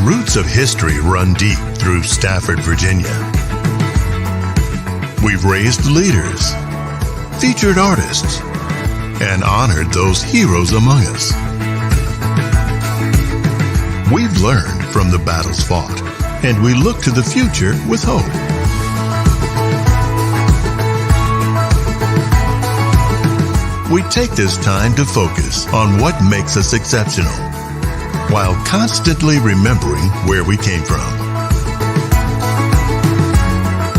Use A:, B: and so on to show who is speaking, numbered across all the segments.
A: roots of history run deep through Stafford, Virginia. We've raised leaders, featured artists, and honored those heroes among us. We've learned from the battles fought, and we look to the future with hope. We take this time to focus on what makes us exceptional, while constantly remembering where we came from.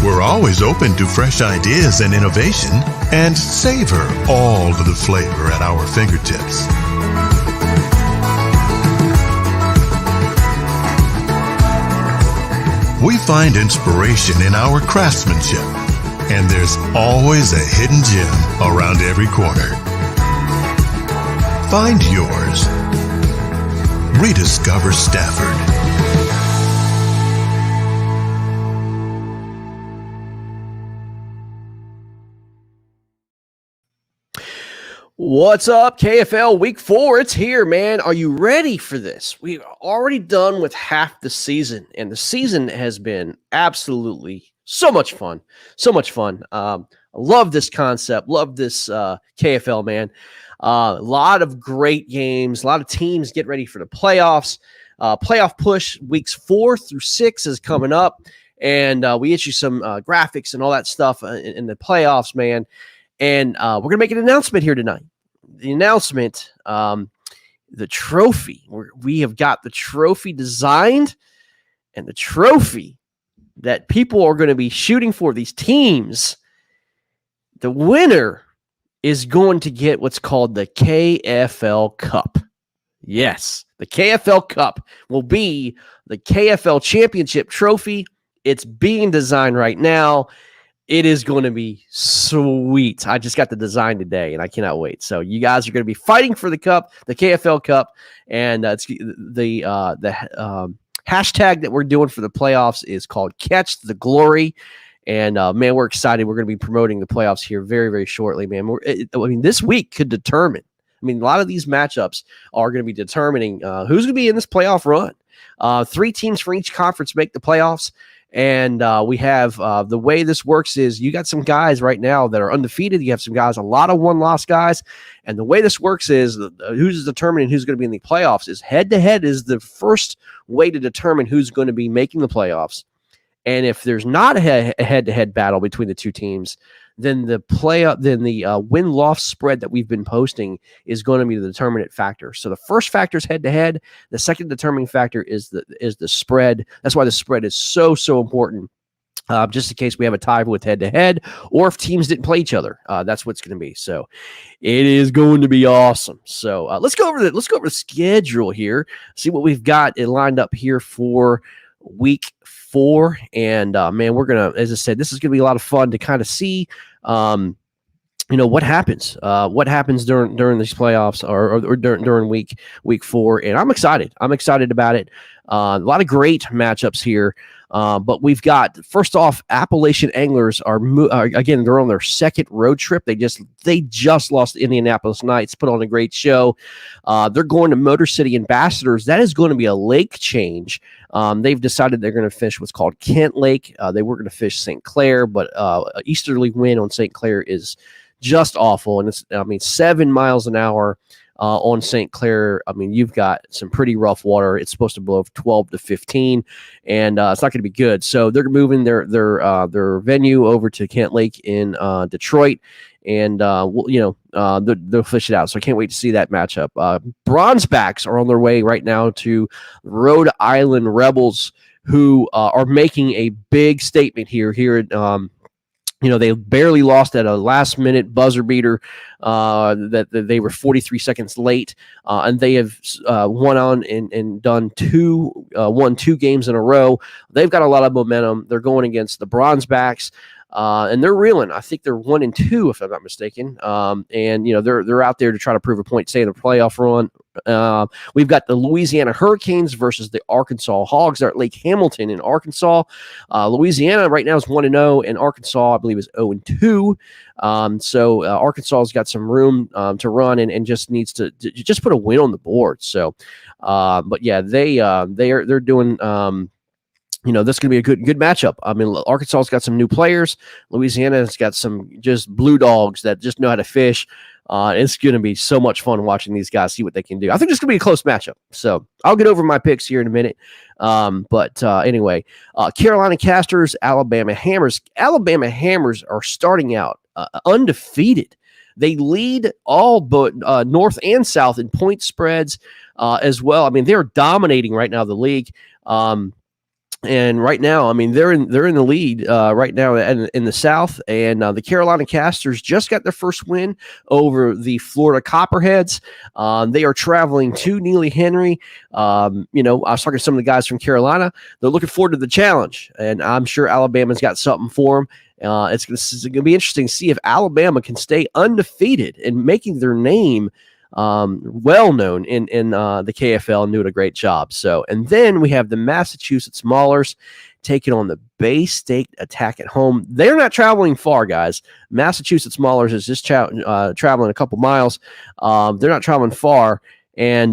A: We're always open to fresh ideas and innovation, and savor all of the flavor at our fingertips. We find inspiration in our craftsmanship, and there's always a hidden gem around every corner. Find yours. Rediscover Stafford.
B: What's up, KFL Week 4? It's here, man. Are you ready for this? We've already done with half the season, and the season has been absolutely so much fun. So much fun. I love this concept. Love this KFL, man. A lot of great games. A lot of teams get ready for the playoffs. Playoff push weeks 4 through 6 is coming up, and we issue some graphics and all that stuff in the playoffs, man. And we're going to make an announcement here tonight. The announcement, the trophy. We have got the trophy designed, and the trophy that people are going to be shooting for, these teams, the winner is going to get what's called the KFL Cup. Yes, the KFL Cup will be the KFL Championship trophy. It's being designed right now. It is going to be sweet. I just got the design today, and I cannot wait. So you guys are going to be fighting for the cup, the KFL Cup, and it's the hashtag that we're doing for the playoffs is called Catch the Glory. And man, we're excited. We're going to be promoting the playoffs here very, very shortly, man. This week could determine. A lot of these matchups are going to be determining who's going to be in this playoff run. 3 teams from each conference make the playoffs. And we have the way this works is you got some guys right now that are undefeated. You have some guys, a lot of one-loss guys. And the way this works is who's determining who's going to be in the playoffs is head-to-head is the first way to determine who's going to be making the playoffs. And if there's not a head-to-head battle between the two teams, then the win-loss spread that we've been posting is going to be the determinant factor. So the first factor is head-to-head. The second determining factor is the spread. That's why the spread is so important. Just in case we have a tie with head-to-head, or if teams didn't play each other, that's what's going to be. So it is going to be awesome. So let's go over the schedule here. See what we've got lined up here for week 4. And man, we're gonna, as I said, this is gonna be a lot of fun to kind of see what happens during these playoffs or during week 4. And I'm excited about it. A lot of great matchups here. But we've got, first off, Appalachian Anglers are again, they're on their second road trip. They just lost to Indianapolis Knights, put on a great show. They're going to Motor City Ambassadors. That is going to be a lake change. They've decided they're going to fish what's called Kent Lake. They were going to fish St. Clair, but an easterly wind on St. Clair is just awful. And it's, 7 miles an hour on St. Clair. You've got some pretty rough water. It's supposed to blow 12 to 15, and it's not going to be good. So they're moving their venue over to Kent Lake in Detroit, and they'll fish it out. So I can't wait to see that matchup. Bronzebacks are on their way right now to Rhode Island Rebels, who are making a big statement here at they barely lost at a last-minute buzzer beater that they were 43 seconds late, and they have won two games in a row. They've got a lot of momentum. They're going against the Bronzebacks. and they're reeling. I think they're 1-2 if I'm not mistaken. And they're out there to try to prove a point, stay in the playoff run. We've got the Louisiana Hurricanes versus the Arkansas Hogs. They're at Lake Hamilton in Arkansas. Louisiana right now is 1-0, and Arkansas, I believe, is 0-2. So Arkansas's got some room to run and just needs to just put a win on the board. So, but yeah, they're doing. This is going to be a good matchup. I mean, Arkansas's got some new players. Louisiana's got some just blue dogs that just know how to fish. It's going to be so much fun watching these guys see what they can do. I think it's going to be a close matchup. So I'll get over my picks here in a minute. But anyway, Carolina Castors, Alabama Hammers. Alabama Hammers are starting out undefeated. They lead all but North and South in point spreads as well. I mean, they're dominating right now the league. And right now, I mean, they're in the lead right now in the South, and the Carolina Castors just got their first win over the Florida Copperheads. They are traveling to Neely Henry. I was talking to some of the guys from Carolina. They're looking forward to the challenge, and I'm sure Alabama's got something for them. It's going to be interesting to see if Alabama can stay undefeated and making their name well known in the KFL and doing a great job. So, and then we have the Massachusetts Maulers taking on the Bay State Attack at home. They're not traveling far, guys. Massachusetts Maulers is just traveling a couple miles. They're not traveling far, and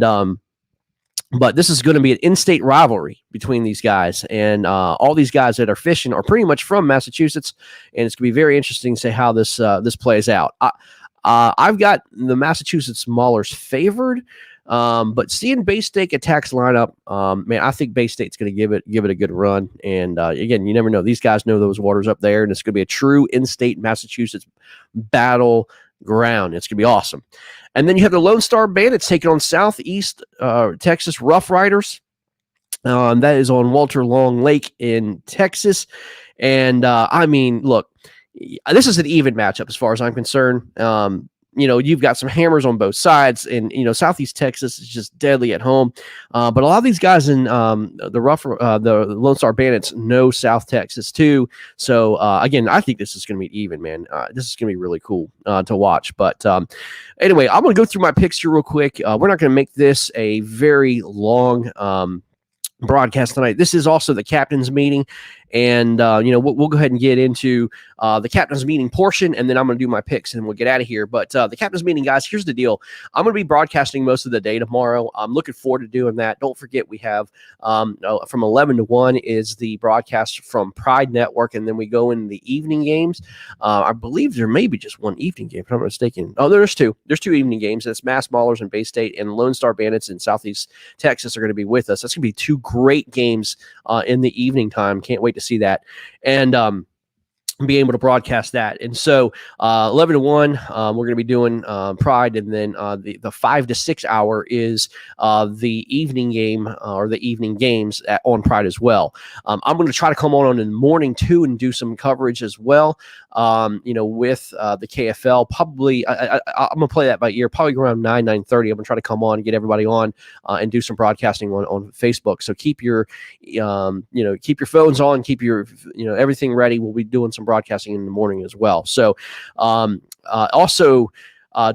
B: but this is going to be an in-state rivalry between these guys, and all these guys that are fishing are pretty much from Massachusetts, and it's going to be very interesting to see how this plays out. I've got the Massachusetts Maulers favored, but seeing Bay State Attack's lineup, man, I think Bay State's going to give it a good run. And again, you never know; these guys know those waters up there, and it's going to be a true in-state Massachusetts battleground. It's going to be awesome. And then you have the Lone Star Bandits taking on Southeast Texas Rough Riders. That is on Walter Long Lake in Texas, and I mean, look. This is an even matchup as far as I'm concerned. You've got some hammers on both sides, and Southeast Texas is just deadly at home. But a lot of these guys in the Lone Star Bandits know South Texas too. So again, I think this is going to be even, man. This is going to be really cool to watch. But anyway, I'm going to go through my picks here real quick. We're not going to make this a very long broadcast tonight. This is also the captain's meeting, and we'll go ahead and get into the captain's meeting portion, and then I'm going to do my picks and we'll get out of here. But the captain's meeting, guys, here's the deal. I'm going to be broadcasting most of the day tomorrow. I'm looking forward to doing that. Don't forget, we have from 11 to 1 is the broadcast from Pride Network, and then we go in the evening games. I believe there may be just one evening game, if I'm not mistaken. Oh, there's two. There's two evening games. That's Mass Maulers and Bay State, and Lone Star Bandits in Southeast Texas are going to be with us. That's going to be two great games in the evening time. Can't wait to see that. And be able to broadcast that. And so 11 to 1, we're going to be doing Pride, and then the 5 to 6 hour is the evening game or the evening games on Pride as well. I'm going to try to come on in the morning too and do some coverage as well. With the KFL, probably I'm going to play that by ear, probably around 9:30. I'm going to try to come on and get everybody on and do some broadcasting on Facebook. So keep your keep your phones on, keep your everything ready. We'll be doing some broadcasting in the morning as well. So also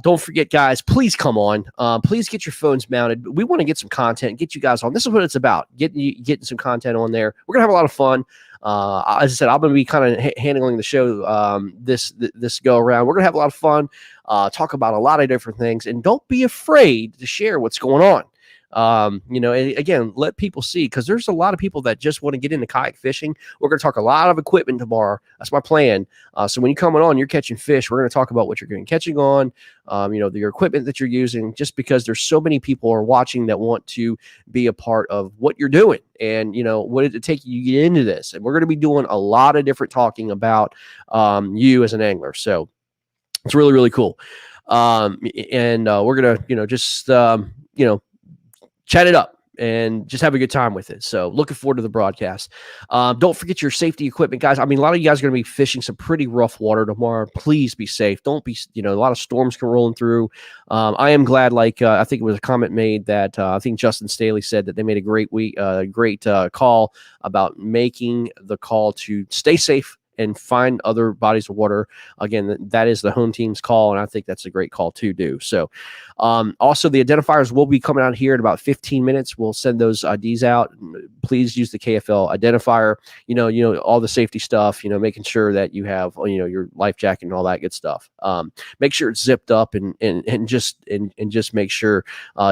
B: don't forget, guys, please come on. Please get your phones mounted. We want to get some content, get you guys on. This is what it's about, getting some content on there. We're going to have a lot of fun. As I said, I'm going to be kind of handling the show this go around. We're going to have a lot of fun, talk about a lot of different things, and don't be afraid to share what's going on. Again, let people see, because there's a lot of people that just want to get into kayak fishing. We're going to talk a lot of equipment tomorrow. That's my plan. So when you're coming on, you're catching fish. We're going to talk about what you're catching on, your equipment that you're using, just because there's so many people are watching that want to be a part of what you're doing. And, what did it take you to get into this? And we're going to be doing a lot of different talking about you as an angler. So it's really, really cool. And we're going to, just, chat it up and just have a good time with it. So looking forward to the broadcast. Don't forget your safety equipment, guys. I mean, a lot of you guys are going to be fishing some pretty rough water tomorrow. Please be safe. Don't be, a lot of storms can rolling through. I am glad, I think it was a comment made that I think Justin Staley said that they made a great call about making the call to stay safe and find other bodies of water. Again, that is the home team's call, and I think that's a great call to do. So also the identifiers will be coming out here in about 15 minutes. We'll send those IDs out. Please use the KFL identifier, all the safety stuff, making sure that you have, your life jacket and all that good stuff. Make sure it's zipped up and just make sure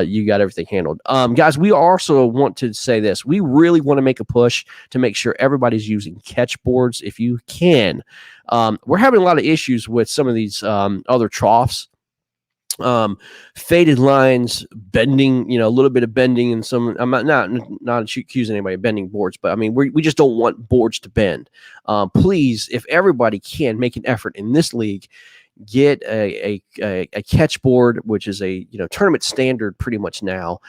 B: you got everything handled. Guys, we also want to say this. We really want to make a push to make sure everybody's using catch boards if you can. We're having a lot of issues with some of these other troughs. Faded lines, bending, a little bit of bending, and some. I'm not accusing anybody of bending boards, but I mean we just don't want boards to bend. Please, if everybody can make an effort in this league, get a catch board, which is a tournament standard pretty much now.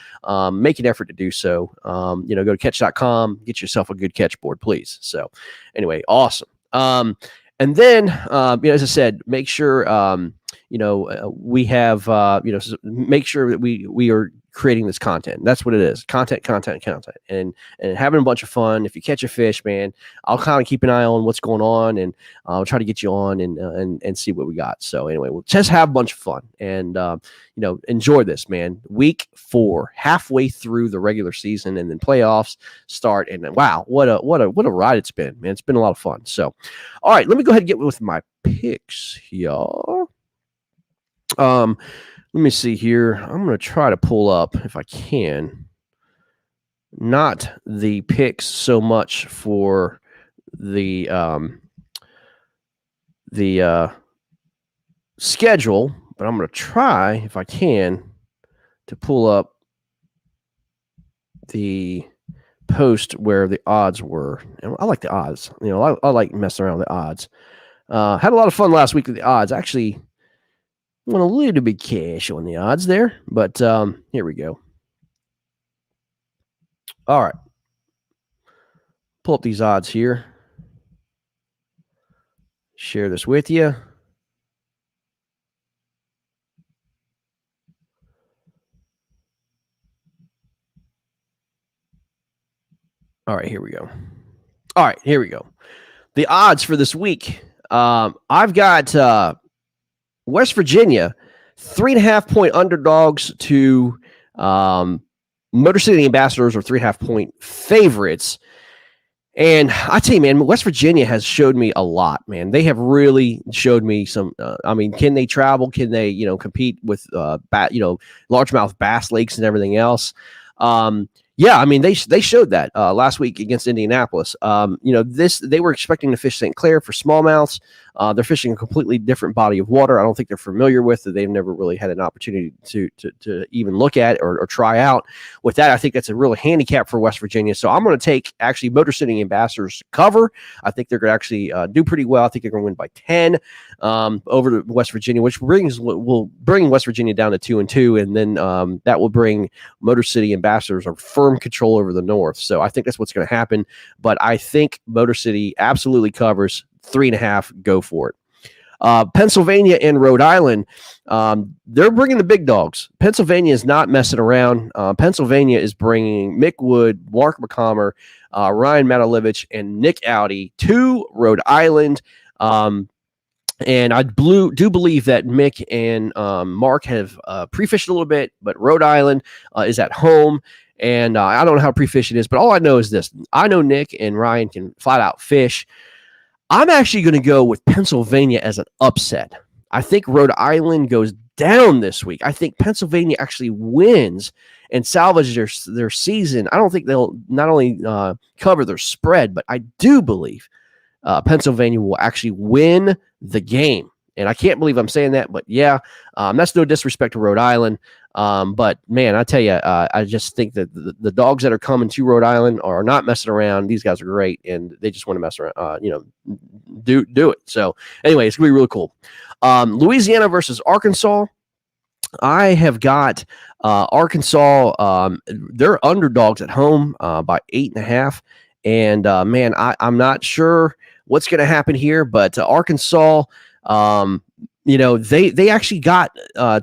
B: Make an effort to do so. Go to catch.com, get yourself a good catch board, please. So anyway, awesome. And then as I said, make sure we have make sure that we are creating this content. That's what it is. Content, and having a bunch of fun. If you catch a fish, man, I'll kind of keep an eye on what's going on, and I'll try to get you on and see what we got. So anyway, we'll just have a bunch of fun and enjoy this, man. Week 4, halfway through the regular season, and then playoffs start. And wow, what a ride it's been, man. It's been a lot of fun. So, all right, let me go ahead and get with my picks here. Let me see here. I'm going to try to pull up, if I can, not the picks so much for the schedule, but I'm going to try, if I can, to pull up the post where the odds were. And I like the odds. I like messing around with the odds. Had a lot of fun last week with the odds. Actually, won a little bit cash on the odds there, but here we go. All right. Pull up these odds here. Share this with you. All right, here we go. All right, here we go. The odds for this week. I've got West Virginia, 3.5-point underdogs to Motor City Ambassadors, or 3.5-point favorites. And I tell you, man, West Virginia has showed me a lot, man. They have really showed me some. Can they travel? Can they, compete with largemouth bass lakes and everything else? They showed that last week against Indianapolis. They were expecting to fish St. Clair for smallmouths. They're fishing a completely different body of water. I don't think they're familiar with it. They've never really had an opportunity to even look at or try out. With that, I think that's a real handicap for West Virginia. So I'm going to take actually Motor City Ambassadors to cover. I think they're going to actually do pretty well. I think they're going to win by 10 over to West Virginia, which will bring West Virginia down to 2-2, and then that will bring Motor City Ambassadors a firm control over the North. So I think that's what's going to happen. But I think Motor City absolutely covers 3.5. Go for it. Pennsylvania and Rhode Island, they're bringing the big dogs. Pennsylvania is not messing around. Pennsylvania is bringing Mick Wood, Mark McComber, Ryan Matalevich, and Nick Audi to Rhode Island. And I do believe that Mick and Mark have pre-fished a little bit, but Rhode Island is at home. And I don't know how pre-fish it is, but all I know is this. I know Nick and Ryan can flat out fish. I'm actually going to go with Pennsylvania as an upset. I think Rhode Island goes down this week. I think Pennsylvania actually wins and salvages their season. I don't think they'll not only cover their spread, but I do believe Pennsylvania will actually win the game. And I can't believe I'm saying that, but yeah, that's no disrespect to Rhode Island. But man, I tell you, I just think that the dogs that are coming to Rhode Island are not messing around. These guys are great, and they just want to mess around, do it. So anyway, it's gonna be really cool. Louisiana versus Arkansas. I have got Arkansas. They're underdogs at home by 8.5. And man, I'm not sure what's going to happen here, but Arkansas, they actually got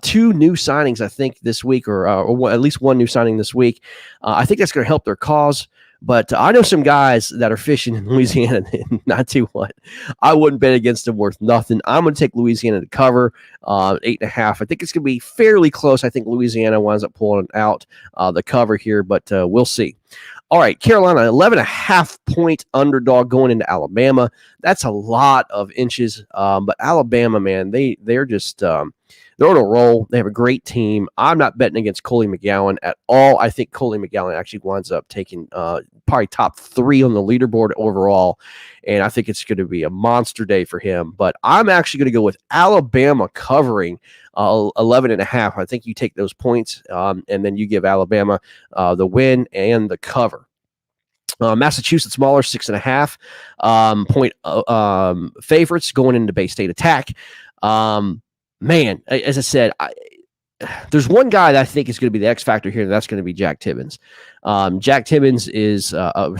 B: 2 new signings, I think, this week, or at least one new signing this week. I think that's going to help their cause. But I know some guys that are fishing in Louisiana, and I tell you what, I wouldn't bet against them worth nothing. I'm going to take Louisiana to cover 8.5. I think it's going to be fairly close. I think Louisiana winds up pulling out the cover here, but we'll see. All right, Carolina, 11.5 point underdog going into Alabama. That's a lot of inches. But Alabama, man, they're just they're on a roll. They have a great team. I'm not betting against Coley McGowan at all. I think Coley McGowan actually winds up taking probably top 3 on the leaderboard overall. And I think it's going to be a monster day for him. But I'm actually going to go with Alabama covering 11.5. I think you take those points and then you give Alabama the win and the cover. Massachusetts smaller 6.5 point favorites going into Bay State Attack. Man, as I said, there's one guy that I think is going to be the X factor here, and that's going to be Jack Tibbins. Jack Tibbins is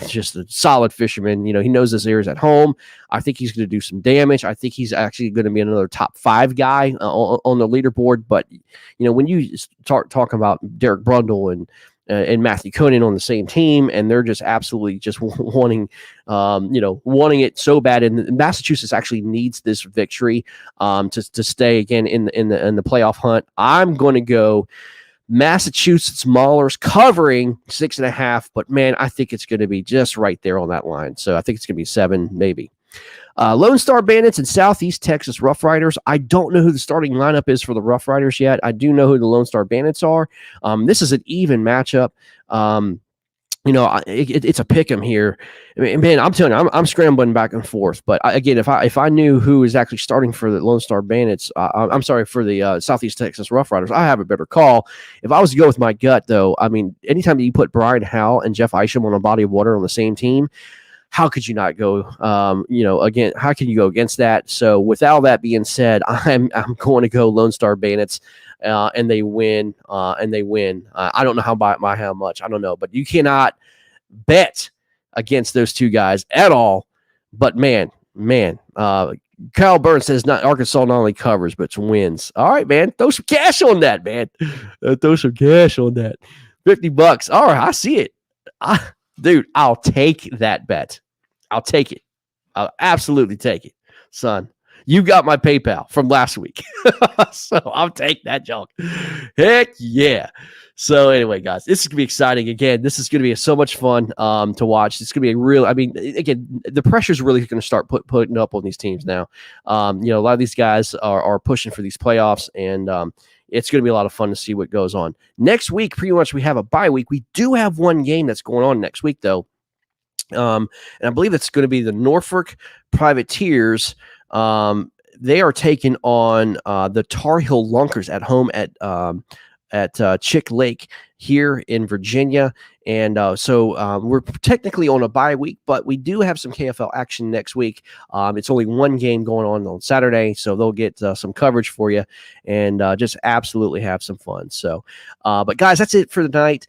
B: just a solid fisherman. You know, he knows his areas at home. I think he's going to do some damage. I think he's actually going to be another top 5 guy on the leaderboard. But, you know, when you start talking about Derek Brundle and Matthew Conan on the same team, and they're just absolutely just wanting it so bad. And Massachusetts actually needs this victory to stay again in the playoff hunt. I'm going to go Massachusetts Maulers covering 6.5, but man, I think it's going to be just right there on that line. So I think it's going to be 7, maybe. Lone Star Bandits and Southeast Texas Rough Riders. I don't know who the starting lineup is for the Rough Riders yet. I do know who the Lone Star Bandits are. This is an even matchup. It's a pick 'em here. I mean, man, I'm telling you, I'm scrambling back and forth. But again, if I knew who is actually starting for the Lone Star Bandits, for the Southeast Texas Rough Riders, I have a better call. If I was to go with my gut, though, I mean, anytime you put Brian Howell and Jeff Isham on a body of water on the same team, how could you not go? Again, how can you go against that? So, with all that being said, I'm going to go Lone Star Bandits, and they win. I don't know by how much. I don't know, but you cannot bet against those two guys at all. But man, Kyle Burns says Arkansas not only covers but wins. All right, man, throw some cash on that, man. Throw some cash on that. $50. All right, I see it. Dude, I'll take that bet. I'll take it. I'll absolutely take it, son. You got my PayPal from last week. So I'll take that junk. Heck yeah. So anyway, guys, this is going to be exciting. Again, this is going to be so much fun to watch. It's going to be a real, again, the pressure's really going to start putting up on these teams now. A lot of these guys are pushing for these playoffs, and it's going to be a lot of fun to see what goes on. Next week, pretty much we have a bye week. We do have one game that's going on next week, though. And I believe it's going to be the Norfolk Privateers. They are taking on the Tar Heel Lunkers at home at Chick Lake here in Virginia. And so we're technically on a bye week, but we do have some KFL action next week. It's only one game going on Saturday, so they'll get some coverage for you and just absolutely have some fun. So, but guys, that's it for tonight.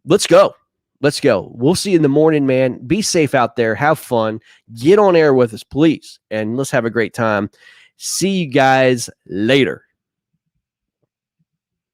B: Let's go. We'll see you in the morning, man. Be safe out there. Have fun. Get on air with us, please. And let's have a great time. See you guys later.